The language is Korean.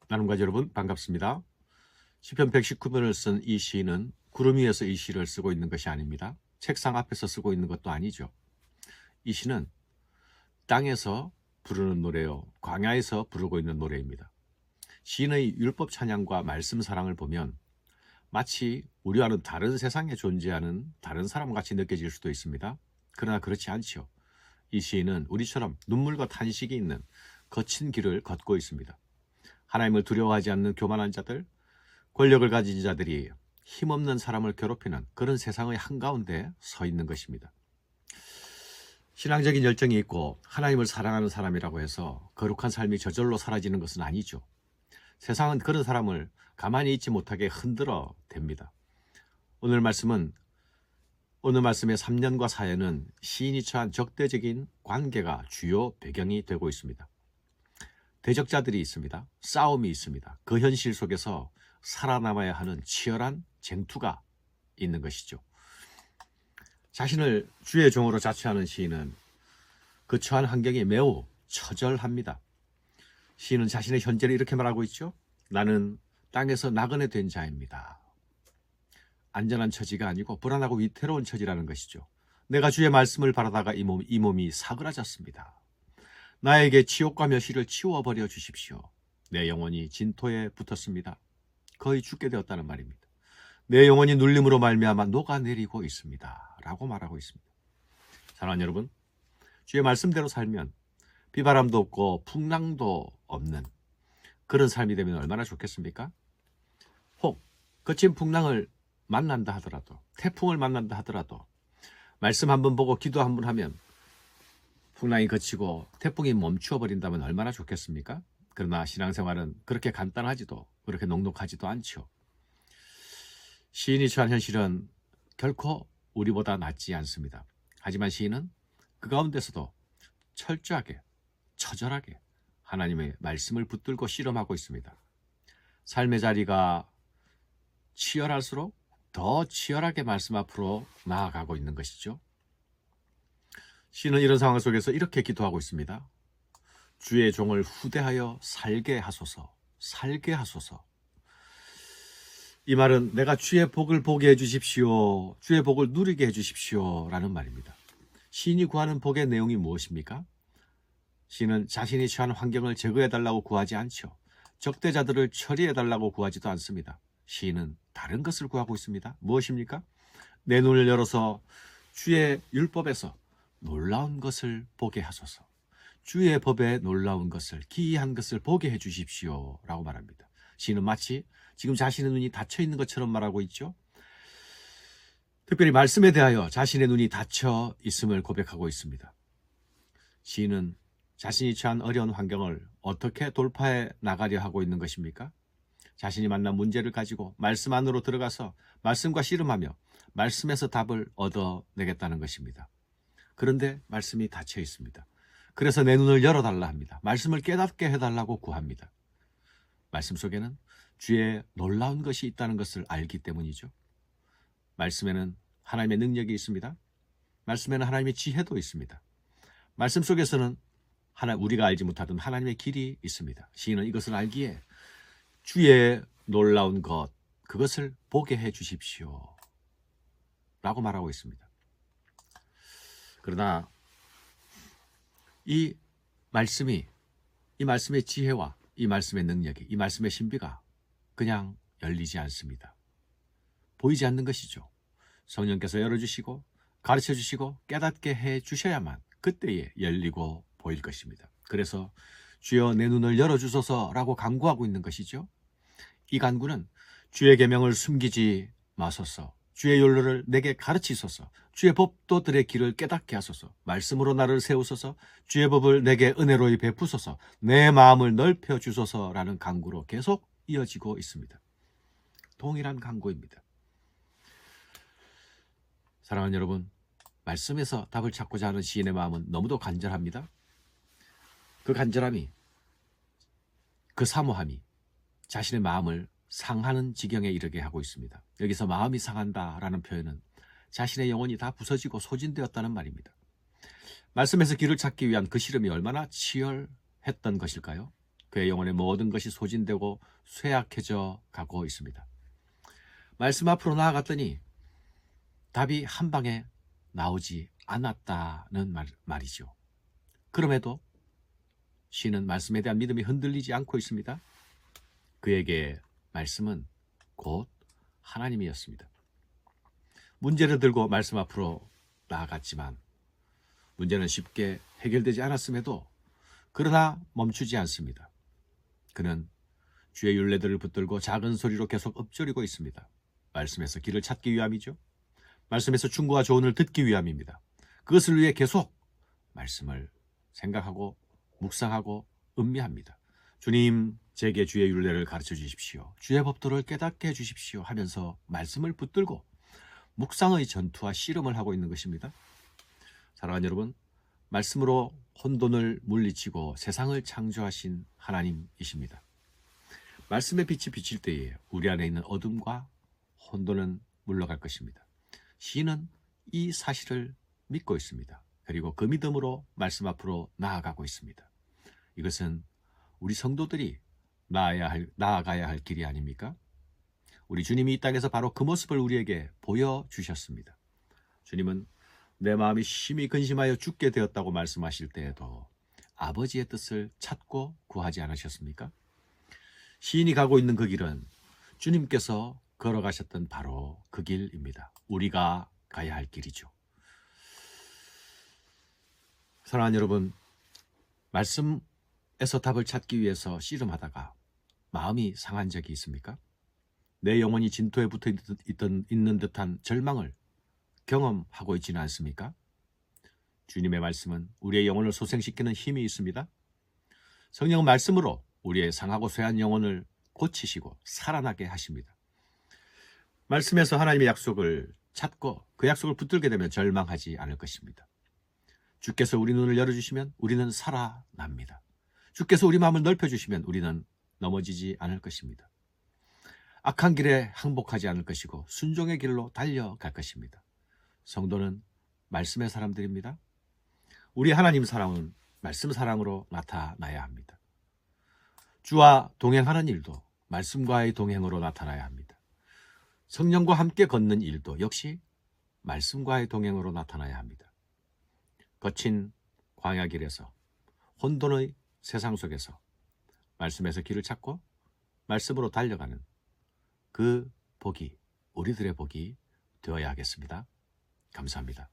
나눔가 여러분 반갑습니다. 시편 119편을 쓴 이 시인은 구름 위에서 이 시를 쓰고 있는 것이 아닙니다. 책상 앞에서 쓰고 있는 것도 아니죠. 이 시는 땅에서 부르는 노래요, 광야에서 부르고 있는 노래입니다. 시인의 율법 찬양과 말씀 사랑을 보면 마치 우리와는 다른 세상에 존재하는 다른 사람같이 느껴질 수도 있습니다. 그러나 그렇지 않지요. 이 시인은 우리처럼 눈물과 탄식이 있는 거친 길을 걷고 있습니다. 하나님을 두려워하지 않는 교만한 자들, 권력을 가진 자들이 힘없는 사람을 괴롭히는 그런 세상의 한가운데 서 있는 것입니다. 신앙적인 열정이 있고 하나님을 사랑하는 사람이라고 해서 거룩한 삶이 저절로 사라지는 것은 아니죠. 세상은 그런 사람을 가만히 있지 못하게 흔들어 댑니다. 오늘 말씀의 3년과 사연은 시인이 처한 적대적인 관계가 주요 배경이 되고 있습니다. 대적자들이 있습니다. 싸움이 있습니다. 그 현실 속에서 살아남아야 하는 치열한 쟁투가 있는 것이죠. 자신을 주의 종으로 자처하는 시인은 그 처한 환경이 매우 처절합니다. 시인은 자신의 현재를 이렇게 말하고 있죠. 나는 땅에서 나그네 된 자입니다. 안전한 처지가 아니고 불안하고 위태로운 처지라는 것이죠. 내가 주의 말씀을 바라다가 이 몸이 사그라졌습니다. 나에게 치욕과 멸시를 치워버려 주십시오. 내 영혼이 진토에 붙었습니다. 거의 죽게 되었다는 말입니다. 내 영혼이 눌림으로 말미암아 녹아내리고 있습니다. 라고 말하고 있습니다. 사랑하는 여러분, 주의 말씀대로 살면 비바람도 없고 풍랑도 없는 그런 삶이 되면 얼마나 좋겠습니까? 혹 거친 풍랑을 만난다 하더라도, 태풍을 만난다 하더라도 말씀 한번 보고 기도 한번 하면 풍랑이 그치고 태풍이 멈추어 버린다면 얼마나 좋겠습니까? 그러나 신앙생활은 그렇게 간단하지도 그렇게 녹록하지도 않죠. 시인이 처한 현실은 결코 우리보다 낫지 않습니다. 하지만 시인은 그 가운데서도 철저하게, 처절하게 하나님의 말씀을 붙들고 씨름하고 있습니다. 삶의 자리가 치열할수록 더 치열하게 말씀 앞으로 나아가고 있는 것이죠. 시인은 이런 상황 속에서 이렇게 기도하고 있습니다. 주의 종을 후대하여 살게 하소서, 살게 하소서. 이 말은 내가 주의 복을 보게 해주십시오, 주의 복을 누리게 해주십시오 라는 말입니다. 시인이 구하는 복의 내용이 무엇입니까? 시인은 자신이 처한 환경을 제거해달라고 구하지 않죠. 적대자들을 처리해달라고 구하지도 않습니다. 시인은 다른 것을 구하고 있습니다. 무엇입니까? 내 눈을 열어서 주의 율법에서 놀라운 것을 보게 하소서. 주의 법에 놀라운 것을, 기이한 것을 보게 해주십시오 라고 말합니다. 시인은 마치 지금 자신의 눈이 닫혀 있는 것처럼 말하고 있죠. 특별히 말씀에 대하여 자신의 눈이 닫혀 있음을 고백하고 있습니다. 시인은 자신이 처한 어려운 환경을 어떻게 돌파해 나가려 하고 있는 것입니까? 자신이 만난 문제를 가지고 말씀 안으로 들어가서 말씀과 씨름하며 말씀에서 답을 얻어내겠다는 것입니다. 그런데 말씀이 닫혀 있습니다. 그래서 내 눈을 열어달라 합니다. 말씀을 깨닫게 해달라고 구합니다. 말씀 속에는 주의 놀라운 것이 있다는 것을 알기 때문이죠. 말씀에는 하나님의 능력이 있습니다. 말씀에는 하나님의 지혜도 있습니다. 말씀 속에서는 우리가 알지 못하던 하나님의 길이 있습니다. 시인은 이것을 알기에 주의 놀라운 것, 그것을 보게 해 주십시오 라고 말하고 있습니다. 그러나 이 말씀의 지혜와 이 말씀의 능력이, 이 말씀의 신비가 그냥 열리지 않습니다. 보이지 않는 것이죠. 성령께서 열어주시고 가르쳐주시고 깨닫게 해주셔야만 그때에 열리고 보일 것입니다. 그래서 주여 내 눈을 열어주소서라고 간구하고 있는 것이죠. 이 간구는 주의 계명을 숨기지 마소서, 주의 율로를 내게 가르치소서, 주의 법도들의 길을 깨닫게 하소서, 말씀으로 나를 세우소서, 주의 법을 내게 은혜로이 베푸소서, 내 마음을 넓혀주소서라는 간구로 계속 이어지고 있습니다. 동일한 간구입니다. 사랑하는 여러분, 말씀에서 답을 찾고자 하는 시인의 마음은 너무도 간절합니다. 그 간절함이, 그 사모함이 자신의 마음을 상하는 지경에 이르게 하고 있습니다. 여기서 마음이 상한다라는 표현은 자신의 영혼이 다 부서지고 소진되었다는 말입니다. 말씀에서 길을 찾기 위한 그 시름이 얼마나 치열했던 것일까요? 그의 영혼의 모든 것이 소진되고 쇠약해져 가고 있습니다. 말씀 앞으로 나아갔더니 답이 한 방에 나오지 않았다는 말이죠. 그럼에도 시인은 말씀에 대한 믿음이 흔들리지 않고 있습니다. 그에게 말씀은 곧 하나님이었습니다. 문제를 들고 말씀 앞으로 나아갔지만 문제는 쉽게 해결되지 않았음에도 그러나 멈추지 않습니다. 그는 주의 율례들을 붙들고 작은 소리로 계속 읊조리고 있습니다. 말씀에서 길을 찾기 위함이죠. 말씀에서 충고와 조언을 듣기 위함입니다. 그것을 위해 계속 말씀을 생각하고 묵상하고 음미합니다. 주님, 제게 주의 율례를 가르쳐 주십시오. 주의 법도를 깨닫게 해 주십시오 하면서 말씀을 붙들고 묵상의 전투와 씨름을 하고 있는 것입니다. 사랑하는 여러분, 말씀으로 혼돈을 물리치고 세상을 창조하신 하나님이십니다. 말씀의 빛이 비칠 때에 우리 안에 있는 어둠과 혼돈은 물러갈 것입니다. 시인은 이 사실을 믿고 있습니다. 그리고 그 믿음으로 말씀 앞으로 나아가고 있습니다. 이것은 우리 성도들이 나아가야 할 길이 아닙니까? 우리 주님이 이 땅에서 바로 그 모습을 우리에게 보여주셨습니다. 주님은 내 마음이 심히 근심하여 죽게 되었다고 말씀하실 때에도 아버지의 뜻을 찾고 구하지 않으셨습니까? 시인이 가고 있는 그 길은 주님께서 걸어가셨던 바로 그 길입니다. 우리가 가야 할 길이죠. 사랑하는 여러분, 말씀에서 답을 찾기 위해서 씨름하다가 마음이 상한 적이 있습니까? 내 영혼이 진토에 붙어 있는 듯한 절망을 경험하고 있지는 않습니까? 주님의 말씀은 우리의 영혼을 소생시키는 힘이 있습니다. 성령은 말씀으로 우리의 상하고 쇠한 영혼을 고치시고 살아나게 하십니다. 말씀에서 하나님의 약속을 찾고 그 약속을 붙들게 되면 절망하지 않을 것입니다. 주께서 우리 눈을 열어주시면 우리는 살아납니다. 주께서 우리 마음을 넓혀주시면 우리는 넘어지지 않을 것입니다. 악한 길에 항복하지 않을 것이고 순종의 길로 달려갈 것입니다. 성도는 말씀의 사람들입니다. 우리 하나님 사랑은 말씀 사랑으로 나타나야 합니다. 주와 동행하는 일도 말씀과의 동행으로 나타나야 합니다. 성령과 함께 걷는 일도 역시 말씀과의 동행으로 나타나야 합니다. 거친 광야 길에서 혼돈의 세상 속에서 말씀에서 길을 찾고 말씀으로 달려가는 그 복이 우리들의 복이 되어야 하겠습니다. 감사합니다.